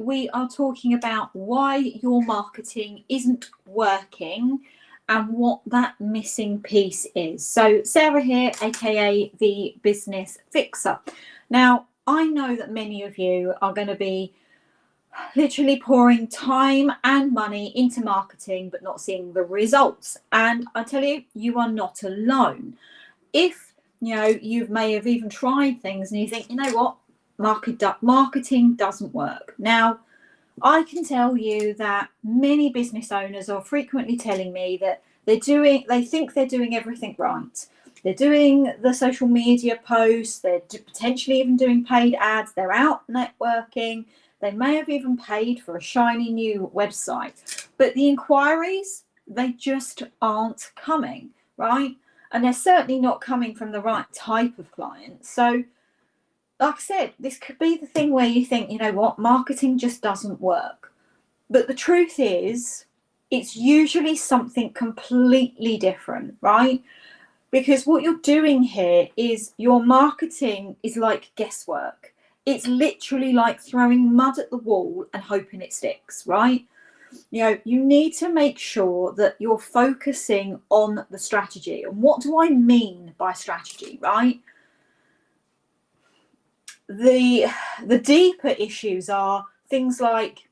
we are talking about why your marketing isn't working and what that missing piece is. So Sarah here, aka the Business Fixer. Now, I know that many of you are going to be literally pouring time and money into marketing but not seeing the results, and I tell you, you are not alone. If you may have even tried things and you think, you know what, marketing doesn't work. Now, I can tell you that many business owners are frequently telling me that they think they're doing everything right. They're doing the social media posts, they're potentially even doing paid ads, they're out networking, they may have even paid for a shiny new website, but the inquiries, they just aren't coming, right? And they're certainly not coming from the right type of client. So like I said, this could be the thing where you think, you know what, marketing just doesn't work. But the truth is, it's usually something completely different, right? Because what you're doing here is your marketing is like guesswork. It's literally like throwing mud at the wall and hoping it sticks, right? You need to make sure that you're focusing on the strategy. And what do I mean by strategy, right? The deeper issues are things like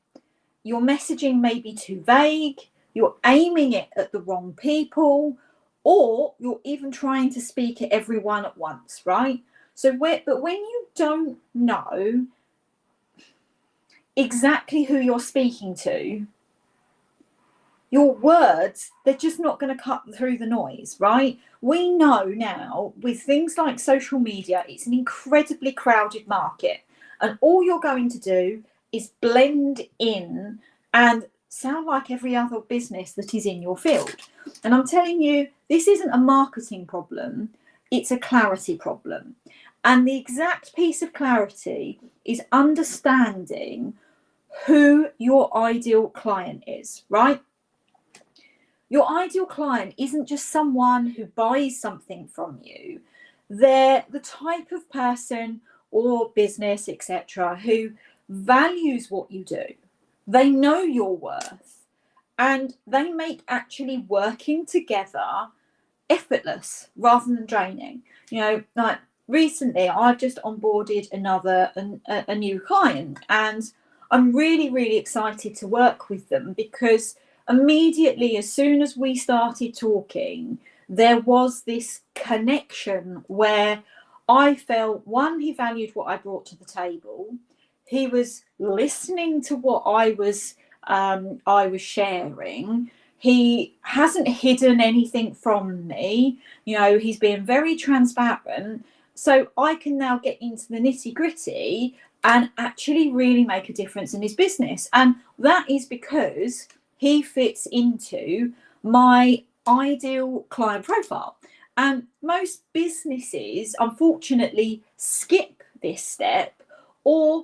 your messaging may be too vague, you're aiming it at the wrong people, or you're even trying to speak at everyone at once, right? But when you don't know exactly who you're speaking to, your words, they're just not going to cut through the noise, right? We know now with things like social media, it's an incredibly crowded market, and all you're going to do is blend in and sound like every other business that is in your field. And I'm telling you, this isn't a marketing problem, it's a clarity problem. And the exact piece of clarity is understanding who your ideal client is, right? Your ideal client isn't just someone who buys something from you. They're the type of person or business, etc., who values what you do. They know your worth, and they make actually working together effortless rather than draining. Like recently, I've just onboarded a new client, and I'm really, really excited to work with them because immediately, as soon as we started talking, there was this connection where I felt, one, he valued what I brought to the table. He was listening to what I was sharing. He hasn't hidden anything from me. He's been very transparent. So I can now get into the nitty-gritty and actually really make a difference in his business. And that is because he fits into my ideal client profile. And most businesses, unfortunately, skip this step, or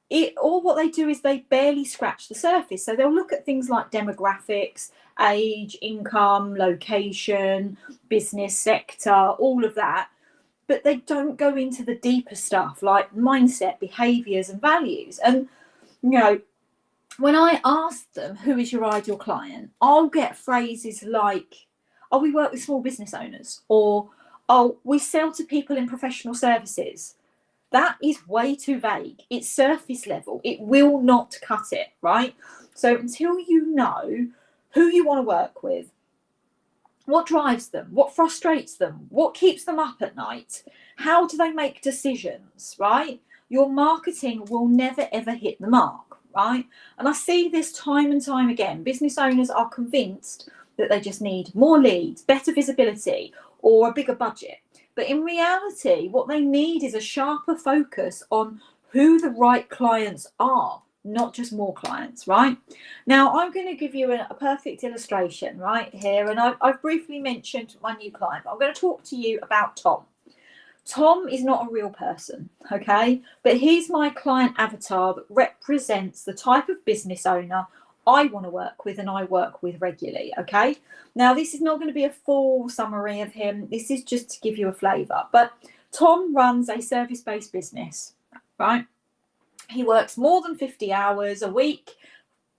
what they do is they barely scratch the surface. So they'll look at things like demographics, age, income, location, business sector, all of that. But they don't go into the deeper stuff like mindset, behaviors, and values. And, when I ask them, who is your ideal client, I'll get phrases like, oh, we work with small business owners, or, oh, we sell to people in professional services. That is way too vague. It's surface level. It will not cut it, right? So until you know who you want to work with, what drives them, what frustrates them, what keeps them up at night, how do they make decisions, right? Your marketing will never, ever hit the mark, right? And I see this time and time again. Business owners are convinced that they just need more leads, better visibility, or a bigger budget. But in reality, what they need is a sharper focus on who the right clients are, not just more clients, right? Now, I'm going to give you a perfect illustration right here. And I've briefly mentioned my new client. I'm going to talk to you about Tom. Tom is not a real person, okay? But he's my client avatar that represents the type of business owner I want to work with and I work with regularly, okay? Now, this is not going to be a full summary of him. This is just to give you a flavour. But Tom runs a service-based business, right? He works more than 50 hours a week,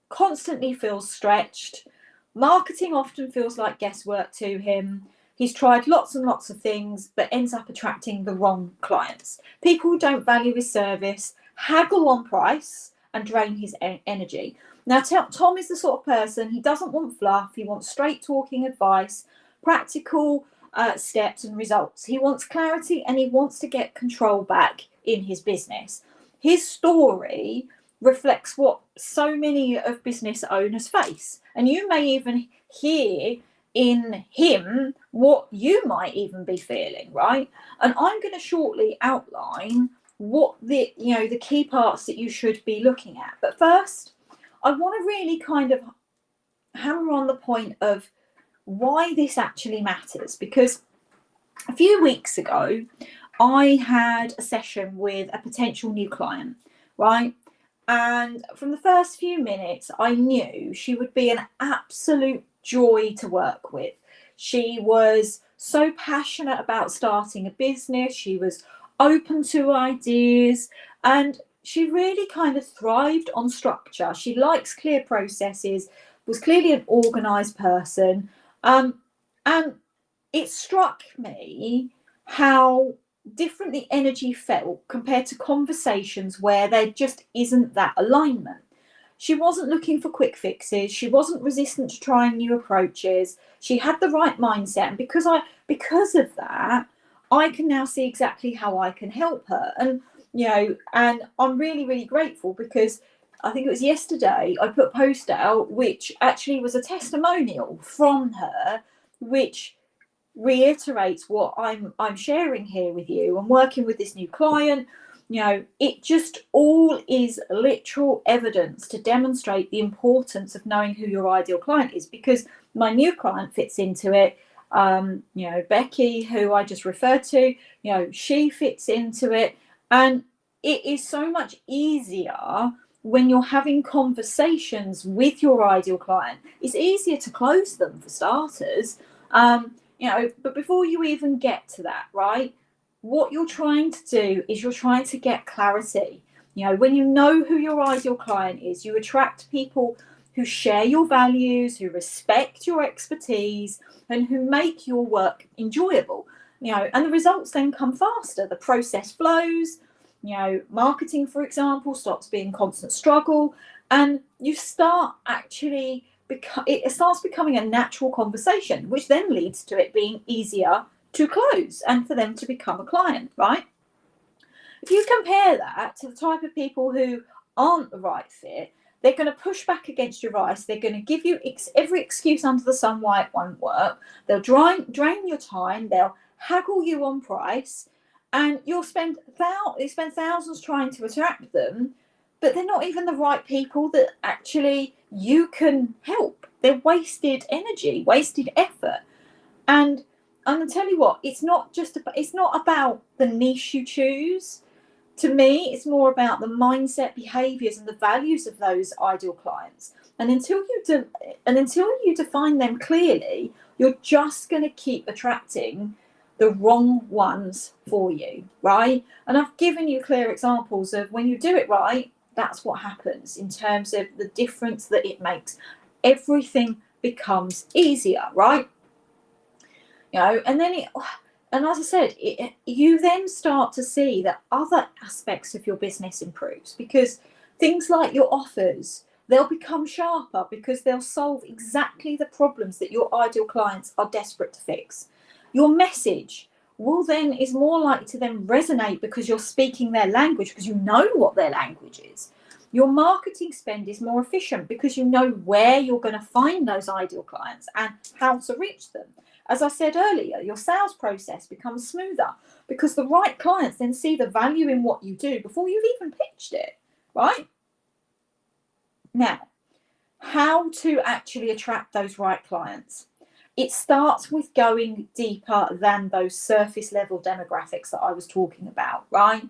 constantly feels stretched. Marketing often feels like guesswork to him. He's tried lots and lots of things, but ends up attracting the wrong clients. People who don't value his service, haggle on price, and drain his energy. Now, Tom is the sort of person, he doesn't want fluff. He wants straight talking advice, practical steps and results. He wants clarity, and he wants to get control back in his business. His story reflects what so many of business owners face. And you may even hear in him what you might even be feeling, right? And I'm going to shortly outline what the key parts that you should be looking at. But first, I want to really kind of hammer on the point of why this actually matters, because a few weeks ago I had a session with a potential new client, right? And from the first few minutes, I knew she would be an absolute joy to work with. She was so passionate about starting a business. She was open to ideas, and she really kind of thrived on structure. She likes clear processes, was clearly an organized person. And it struck me how different the energy felt compared to conversations where there just isn't that alignment. She wasn't looking for quick fixes. She wasn't resistant to trying new approaches. She had the right mindset. And because of that, I can now see exactly how I can help her. And, and I'm really, really grateful, because I think it was yesterday I put a post out, which actually was a testimonial from her, which reiterates what I'm sharing here with you. I'm working with this new client. It just all is literal evidence to demonstrate the importance of knowing who your ideal client is, because my new client fits into it. Becky, who I just referred to, she fits into it. And it is so much easier when you're having conversations with your ideal client. It's easier to close them, for starters. But before you even get to that, right, what you're trying to do is you're trying to get clarity. When you know who your ideal client is, you attract people who share your values, who respect your expertise, and who make your work enjoyable. And the results then come faster. The process flows. Marketing, for example, stops being constant struggle, and you start actually it starts becoming a natural conversation, which then leads to it being easier to close and for them to become a client, right? If you compare that to the type of people who aren't the right fit, they're going to push back against your advice. They're going to give you every excuse under the sun why it won't work. They'll drain your time. They'll haggle you on price, and you'll spend thousands trying to attract them, but they're not even the right people that actually you can help. They're wasted energy, wasted effort. And I'm going to tell you what, it's not about the niche you choose. To me, it's more about the mindset, behaviors, and the values of those ideal clients. And until you define them clearly, you're just going to keep attracting the wrong ones for you, right? And I've given you clear examples of when you do it right, that's what happens in terms of the difference that it makes. Everything becomes easier, right? And then and as I said, you then start to see that other aspects of your business improves, because things like your offers, they'll become sharper because they'll solve exactly the problems that your ideal clients are desperate to fix. Your message is more likely to then resonate because you're speaking their language, because you know what their language is. Your marketing spend is more efficient because you know where you're going to find those ideal clients and how to reach them. As I said earlier, your sales process becomes smoother because the right clients then see the value in what you do before you've even pitched it, right? Now, how to actually attract those right clients? It starts with going deeper than those surface level demographics that I was talking about, right?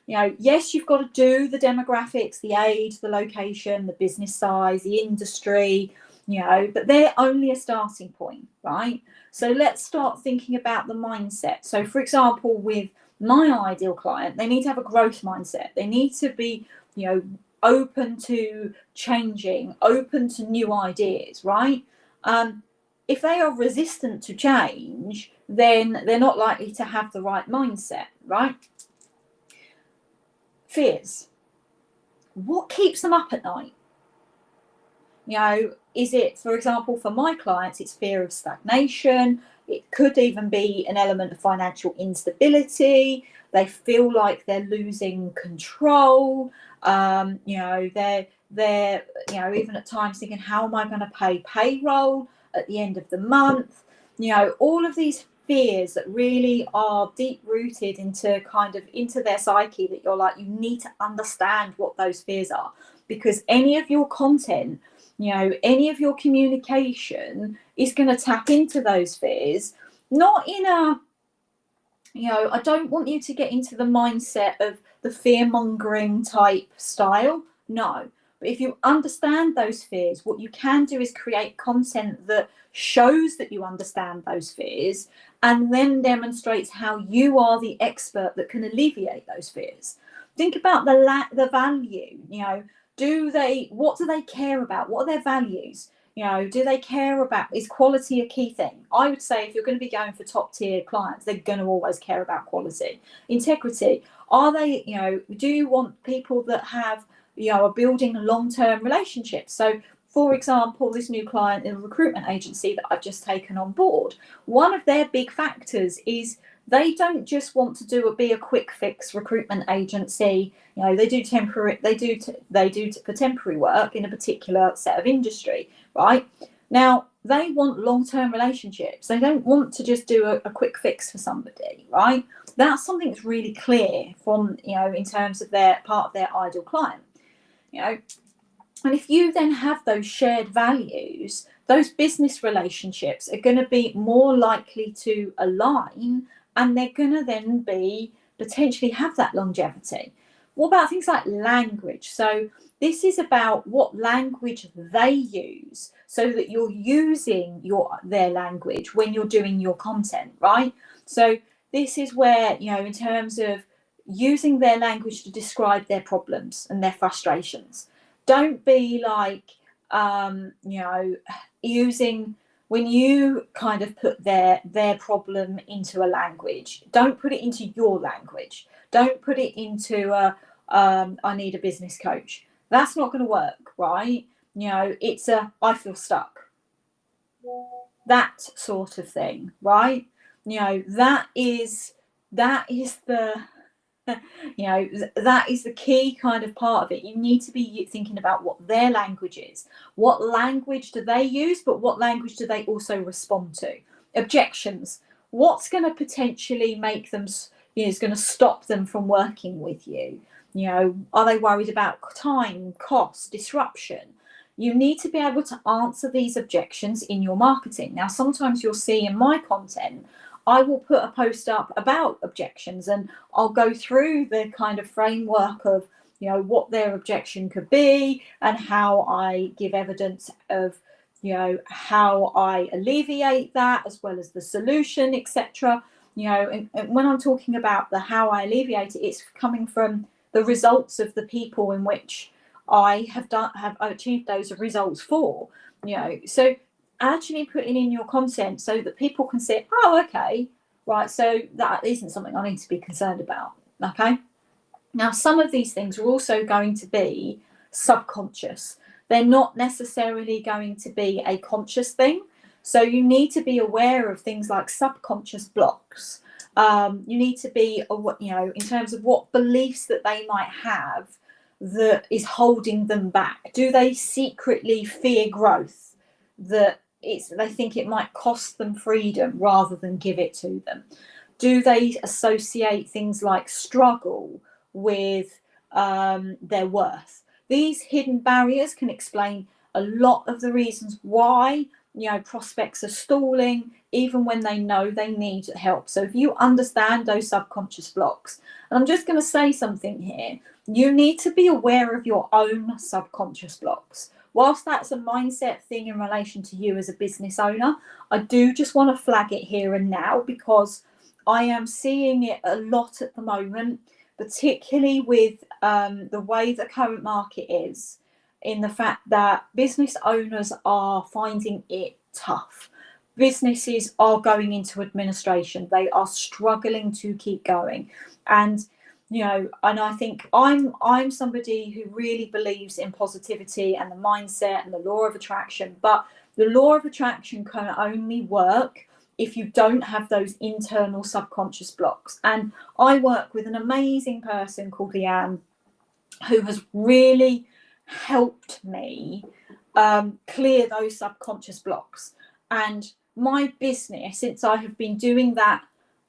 Yes, you've got to do the demographics, the age, the location, the business size, the industry, but they're only a starting point, right? So let's start thinking about the mindset. So for example, with my ideal client, they need to have a growth mindset. They need to be open to changing, open to new ideas, right? If they are resistant to change, then they're not likely to have the right mindset, right? Fears. What keeps them up at night? Is it, for example, for my clients, it's fear of stagnation. It could even be an element of financial instability. They feel like they're losing control. They're even at times thinking, how am I going to pay payroll at the end of the month? All of these fears that really are deep rooted into their psyche, that you're like, you need to understand what those fears are, because any of your content, any of your communication is going to tap into those fears. Not in a, I don't want you to get into the mindset of the fear-mongering type style. No. But if you understand those fears, what you can do is create content that shows that you understand those fears, and then demonstrates how you are the expert that can alleviate those fears. Think about the value. What do they care about? What are their values? Do they care about, is quality a key thing? I would say if you're going to be going for top tier clients, they're going to always care about quality. Integrity. Are they, do you want people that have, are building long-term relationships? So for example, this new client in a recruitment agency that I've just taken on board, one of their big factors is they don't just want to be a quick fix recruitment agency. They do for temporary work in a particular set of industry, right? Now they want long-term relationships. They don't want to just do a quick fix for somebody, right? That's something that's really clear from, in terms of their part of their ideal client, And if you then have those shared values, those business relationships are going to be more likely to align, and they're going to then be potentially have that longevity. What about things like language? So this is about what language they use, so that you're using their language when you're doing your content, right? So this is where, in terms of using their language to describe their problems and their frustrations. Don't be like, using, when you kind of put their problem into a language, don't put it into your language. Don't put it into I need a business coach. That's not going to work, right? It's I feel stuck. That sort of thing, right? That is the that is the key kind of part of it. You need to be thinking about what their language is. What language do they use, but what language do they also respond to? Objections. What's going to potentially make them, is going to stop them from working with you? Are they worried about time, cost, disruption? You need to be able to answer these objections in your marketing. Now, sometimes you'll see in my content, I will put a post up about objections, and I'll go through the kind of framework of, what their objection could be, and how I give evidence of, how I alleviate that, as well as the solution, etc. And when I'm talking about the how I alleviate it, it's coming from the results of the people in which I have achieved those results for. So actually putting in your content so that people can say, oh, okay, right, so that isn't something I need to be concerned about. Okay. Now, some of these things are also going to be subconscious. They're not necessarily going to be a conscious thing. So you need to be aware of things like subconscious blocks. You need to be, in terms of what beliefs that they might have that is holding them back. Do they secretly fear growth? That they think it might cost them freedom rather than give it to them? Do they associate things like struggle with their worth? These hidden barriers can explain a lot of the reasons why prospects are stalling, even when they know they need help. So if you understand those subconscious blocks, and I'm just going to say something here, you need to be aware of your own subconscious blocks. Whilst that's a mindset thing in relation to you as a business owner, I do just want to flag it here and now, because I am seeing it a lot at the moment, particularly with the way the current market is, in the fact that business owners are finding it tough. Businesses are going into administration. They are struggling to keep going. And and I think I'm somebody who really believes in positivity and the mindset and the law of attraction. But the law of attraction can only work if you don't have those internal subconscious blocks. And I work with an amazing person called Leanne, who has really helped me clear those subconscious blocks. And my business, since I have been doing that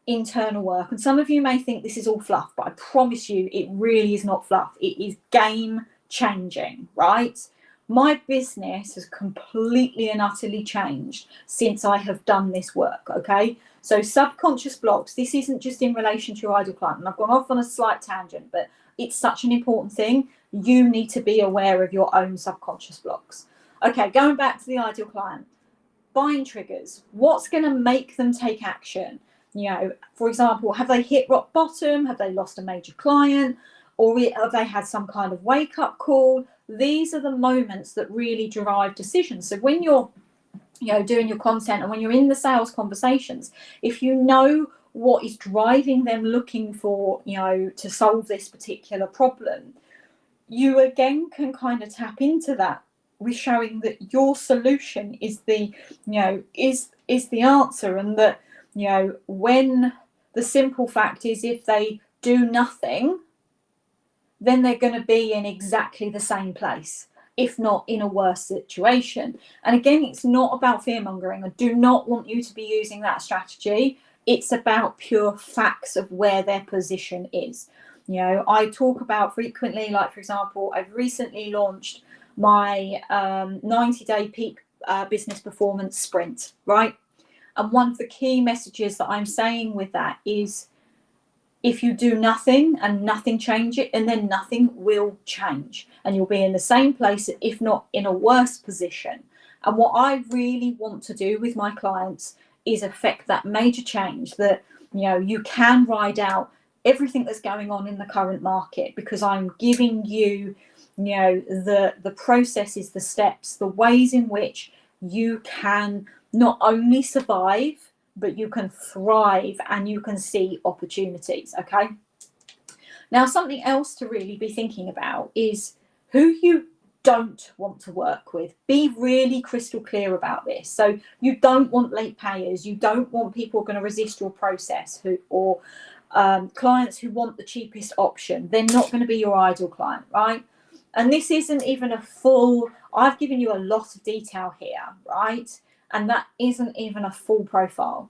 internal work, and some of you may think this is all fluff, but I promise you it really is not fluff. It is game changing, right? My business has completely and utterly changed since I have done this work. Okay, so subconscious blocks, this isn't just in relation to your ideal client, and I've gone off on a slight tangent, but it's such an important thing. You need to be aware of your own subconscious blocks. Okay, going back to the ideal client, buying triggers. What's going to make them take action? For example, have they hit rock bottom? Have they lost a major client? Or have they had some kind of wake-up call? These are the moments that really drive decisions. So when you're doing your content and when you're in the sales conversations, if you know what is driving them looking for, to solve this particular problem, you again can kind of tap into that with showing that your solution is the answer. And that when the simple fact is, if they do nothing, then they're going to be in exactly the same place, if not in a worse situation. And again, it's not about fear mongering. I do not want you to be using that strategy. It's about pure facts of where their position is. I talk about frequently, like, for example, I've recently launched my 90-day peak business performance sprint, right? And one of the key messages that I'm saying with that is, if you do nothing and nothing changes, and then nothing will change, and you'll be in the same place, if not in a worse position. And what I really want to do with my clients is affect that major change, that you can ride out everything that's going on in the current market, because I'm giving you the processes, the steps, the ways in which you can not only survive, but you can thrive and you can see opportunities. Okay, now something else to really be thinking about is who you don't want to work with. Be really crystal clear about this. So you don't want late payers, you don't want people who are going to resist your process, or clients who want the cheapest option. They're not going to be your ideal client, right? And this isn't even a full, I've given you a lot of detail here, right? And that isn't even a full profile.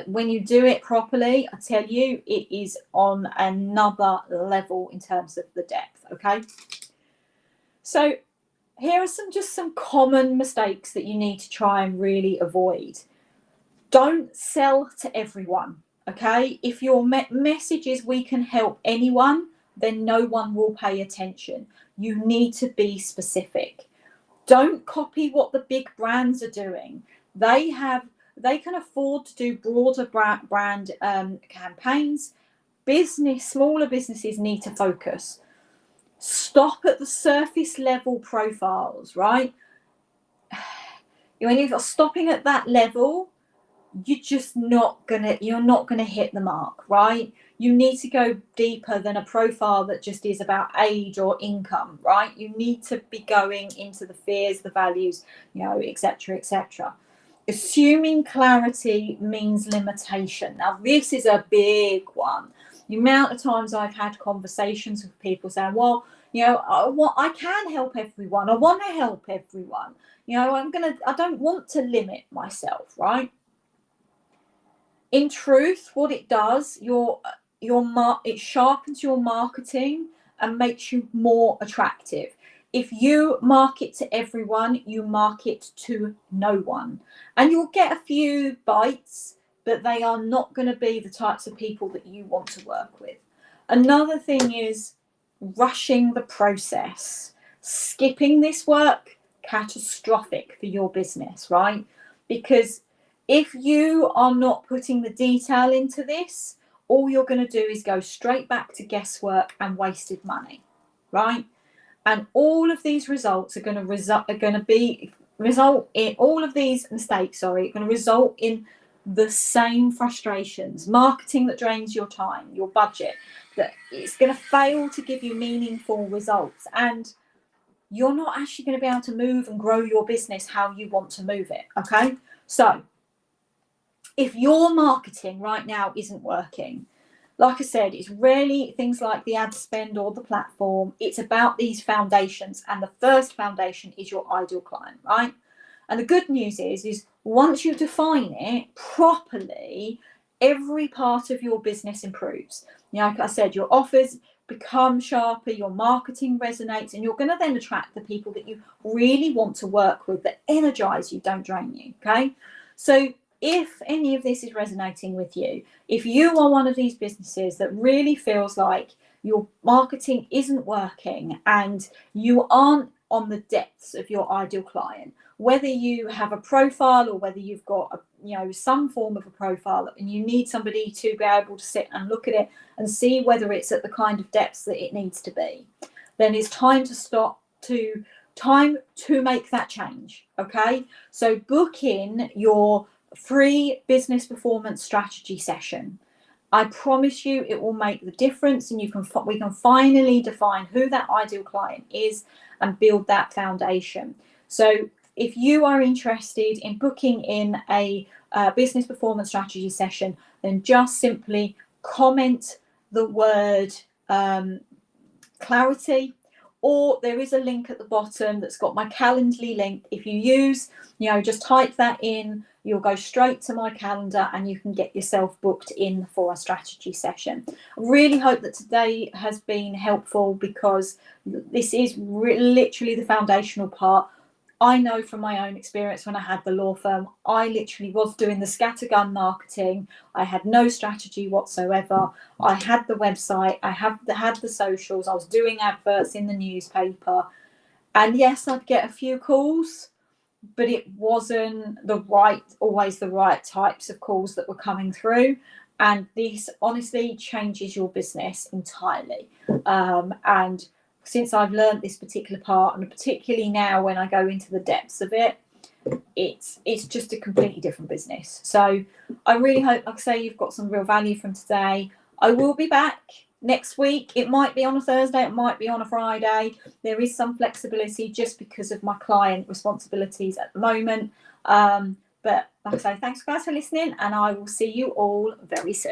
When you do it properly, I tell you, it is on another level in terms of the depth. Okay, so here are some common mistakes that you need to try and really avoid. Don't sell to everyone. Okay, if your message is we can help anyone, then no one will pay attention. You need to be specific. Don't copy what the big brands are doing. They can afford to do broader brand campaigns. Smaller businesses need to focus. Stop at the surface level profiles, right? When you're stopping at that level, you're not gonna hit the mark, right? You need to go deeper than a profile that just is about age or income, right? You need to be going into the fears, the values, etc., etc. Assuming clarity means limitation. Now, this is a big one. The amount of times I've had conversations with people saying, well, I can help everyone. I want to help everyone. I don't want to limit myself, right? In truth, what it does, it sharpens your marketing and makes you more attractive. If you market to everyone, you market to no one. And you'll get a few bites, but they are not going to be the types of people that you want to work with. Another thing is rushing the process. Skipping this work, catastrophic for your business, right? Because if you are not putting the detail into this, all you're going to do is go straight back to guesswork and wasted money, right? And all of these results are going to result in all of these mistakes, sorry, are going to result in the same frustrations. Marketing that drains your time, your budget, that it's going to fail to give you meaningful results, and you're not actually going to be able to move and grow your business how you want to move it. Okay, so if your marketing right now isn't working, like I said, it's rarely things like the ad spend or the platform. It's about these foundations, and the first foundation is your ideal client, right? And the good news is once you define it properly, every part of your business improves. You know, like I said, your offers become sharper, your marketing resonates, and you're going to then attract the people that you really want to work with, that energize you, don't drain you. Okay, so if any of this is resonating with you, if you are one of these businesses that really feels like your marketing isn't working and you aren't on the depths of your ideal client, whether you have a profile or whether you've got some form of a profile and you need somebody to be able to sit and look at it and see whether it's at the kind of depths that it needs to be, then it's time to make that change. Okay, so book in your free business performance strategy session. I promise you it will make the difference, and we can finally define who that ideal client is and build that foundation. So if you are interested in booking in a business performance strategy session, then just simply comment the word clarity, or there is a link at the bottom that's got my Calendly link. If you use, just type that in, you'll go straight to my calendar and you can get yourself booked in for a strategy session. I really hope that today has been helpful, because this is literally the foundational part. I know from my own experience, when I had the law firm, I literally was doing the scattergun marketing. I had no strategy whatsoever. I had the website, I had the socials, I was doing adverts in the newspaper. And yes, I'd get a few calls, but it wasn't always the right types of calls that were coming through. And this honestly changes your business entirely. And since I've learned this particular part, and particularly now when I go into the depths of it, it's just a completely different business. So I really hope, like I say, you've got some real value from today. I will be back next week. It might be on a Thursday, it might be on a Friday. There is some flexibility just because of my client responsibilities at the moment. But like I say, thanks guys for listening, and I will see you all very soon.